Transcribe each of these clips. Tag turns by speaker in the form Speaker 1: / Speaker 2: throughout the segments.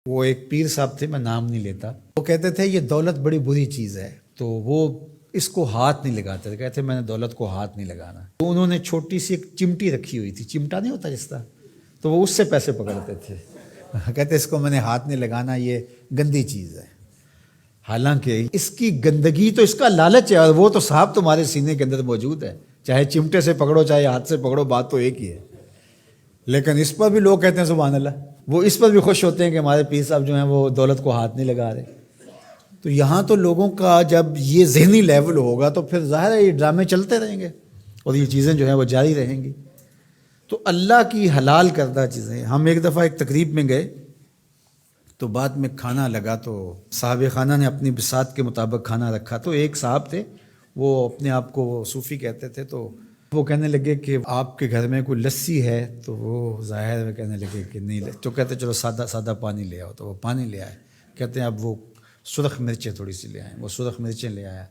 Speaker 1: وہ ایک پیر صاحب تھے، میں نام نہیں لیتا، وہ کہتے تھے یہ دولت بڑی بری چیز ہے، تو وہ اس کو ہاتھ نہیں لگاتے تھے، کہتے میں نے دولت کو ہاتھ نہیں لگانا۔ تو انہوں نے چھوٹی سی ایک چمٹی رکھی ہوئی تھی، چمٹا نہیں ہوتا جس طرح، تو وہ اس سے پیسے پکڑتے تھے، کہتے اس کو میں نے ہاتھ نہیں لگانا، یہ گندی چیز ہے۔ حالانکہ اس کی گندگی تو اس کا لالچ ہے، اور وہ تو صاحب تمہارے سینے کے اندر موجود ہے، چاہے چمٹے سے پکڑو چاہے ہاتھ سے پکڑو، بات تو ایک ہی ہے۔ لیکن اس پر بھی لوگ کہتے ہیں سبحان اللہ، وہ اس پر بھی خوش ہوتے ہیں کہ ہمارے پیر صاحب جو ہیں وہ دولت کو ہاتھ نہیں لگا رہے۔ تو یہاں تو لوگوں کا جب یہ ذہنی لیول ہوگا تو پھر ظاہر ہے یہ ڈرامے چلتے رہیں گے اور یہ چیزیں جو ہیں وہ جاری رہیں گی۔ تو اللہ کی حلال کردہ چیزیں، ہم ایک دفعہ ایک تقریب میں گئے تو بعد میں کھانا لگا، تو صاحب خانہ نے اپنی بساط کے مطابق کھانا رکھا، تو ایک صاحب تھے وہ اپنے آپ کو صوفی کہتے تھے، تو وہ کہنے لگے کہ آپ کے گھر میں کوئی لسی ہے، تو وہ ظاہر میں کہنے لگے کہ نہیں، تو کہتے چلو سادہ پانی لے آؤ، تو وہ پانی لے آئے، کہتے ہیں اب وہ سرخ مرچیں تھوڑی سی لے آئیں، وہ سرخ مرچیں لے آیا،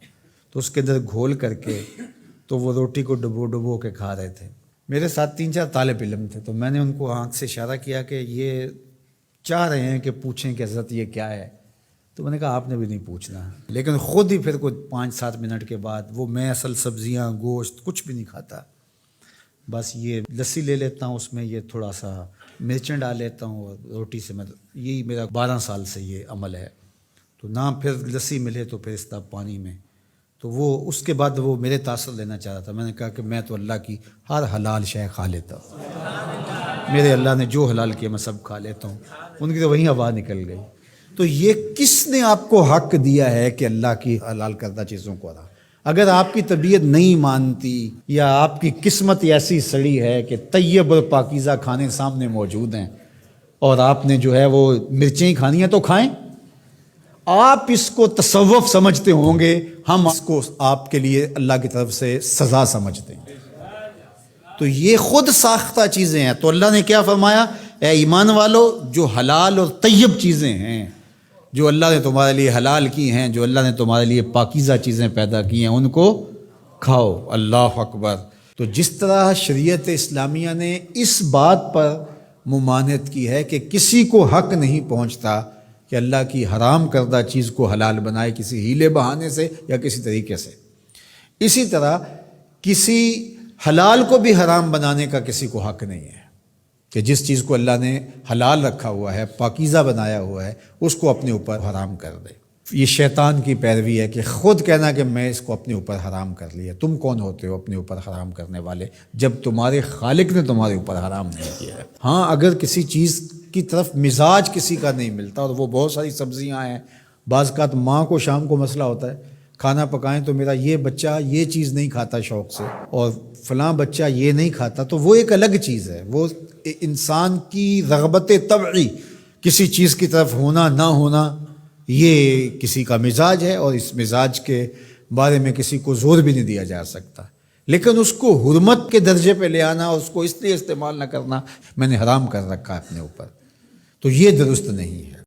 Speaker 1: تو اس کے اندر گھول کر کے تو وہ روٹی کو ڈبو کے کھا رہے تھے۔ میرے ساتھ 3-4 طالب علم تھے، تو میں نے ان کو آنکھ سے اشارہ کیا کہ یہ چاہ رہے ہیں کہ پوچھیں کہ حضرت یہ کیا ہے، تو میں نے کہا آپ نے بھی نہیں پوچھنا، لیکن خود ہی پھر کوئی 5-7 منٹ کے بعد وہ میں اصل سبزیاں گوشت کچھ بھی نہیں کھاتا، بس یہ لسی لے لیتا ہوں، اس میں یہ تھوڑا سا مرچیں ڈال لیتا ہوں اور روٹی سے میں، یہی میرا 12 سال سے یہ عمل ہے، تو نہ پھر لسی ملے تو پھر اس طرح پانی میں، تو وہ اس کے بعد وہ میرے تاثر لینا چاہ رہا تھا۔ میں نے کہا کہ میں تو اللہ کی ہر حلال شے کھا لیتا ہوں، میرے اللہ نے جو حلال کیا میں سب کھا لیتا ہوں، ان کی تو وہیں ہوا نکل گئی۔ تو یہ کس نے آپ کو حق دیا ہے کہ اللہ کی حلال کردہ چیزوں کو حرام؟ اگر آپ کی طبیعت نہیں مانتی یا آپ کی قسمت ایسی سڑی ہے کہ طیب اور پاکیزہ کھانے سامنے موجود ہیں اور آپ نے جو ہے وہ مرچیں ہی کھانی ہیں تو کھائیں، آپ اس کو تصوف سمجھتے ہوں گے، ہم اس کو آپ کے لیے اللہ کی طرف سے سزا سمجھتے ہیں۔ تو یہ خود ساختہ چیزیں ہیں، تو اللہ نے کیا فرمایا؟ اے ایمان والو، جو حلال اور طیب چیزیں ہیں، جو اللہ نے تمہارے لیے حلال کی ہیں، جو اللہ نے تمہارے لیے پاکیزہ چیزیں پیدا کی ہیں، ان کو کھاؤ۔ اللہ اکبر۔ تو جس طرح شریعت اسلامیہ نے اس بات پر ممانعت کی ہے کہ کسی کو حق نہیں پہنچتا کہ اللہ کی حرام کردہ چیز کو حلال بنائے کسی ہیلے بہانے سے یا کسی طریقے سے، اسی طرح کسی حلال کو بھی حرام بنانے کا کسی کو حق نہیں ہے کہ جس چیز کو اللہ نے حلال رکھا ہوا ہے، پاکیزہ بنایا ہوا ہے، اس کو اپنے اوپر حرام کر دے۔ یہ شیطان کی پیروی ہے کہ خود کہنا کہ میں اس کو اپنے اوپر حرام کر لیا۔ تم کون ہوتے ہو اپنے اوپر حرام کرنے والے، جب تمہارے خالق نے تمہارے اوپر حرام نہیں کیا ہے؟ ہاں، اگر کسی چیز کی طرف مزاج کسی کا نہیں ملتا، اور وہ بہت ساری سبزیاں ہیں، بعض اوقات ماں کو شام کو مسئلہ ہوتا ہے کھانا پکائیں تو میرا یہ بچہ یہ چیز نہیں کھاتا شوق سے، اور فلاں بچہ یہ نہیں کھاتا، تو وہ ایک الگ چیز ہے، وہ انسان کی رغبت طبعی کسی چیز کی طرف ہونا نہ ہونا، یہ کسی کا مزاج ہے، اور اس مزاج کے بارے میں کسی کو زور بھی نہیں دیا جا سکتا، لیکن اس کو حرمت کے درجے پہ لے آنا اور اس کو اس لیے استعمال نہ کرنا میں نے حرام کر رکھا ہے اپنے اوپر، تو یہ درست نہیں ہے۔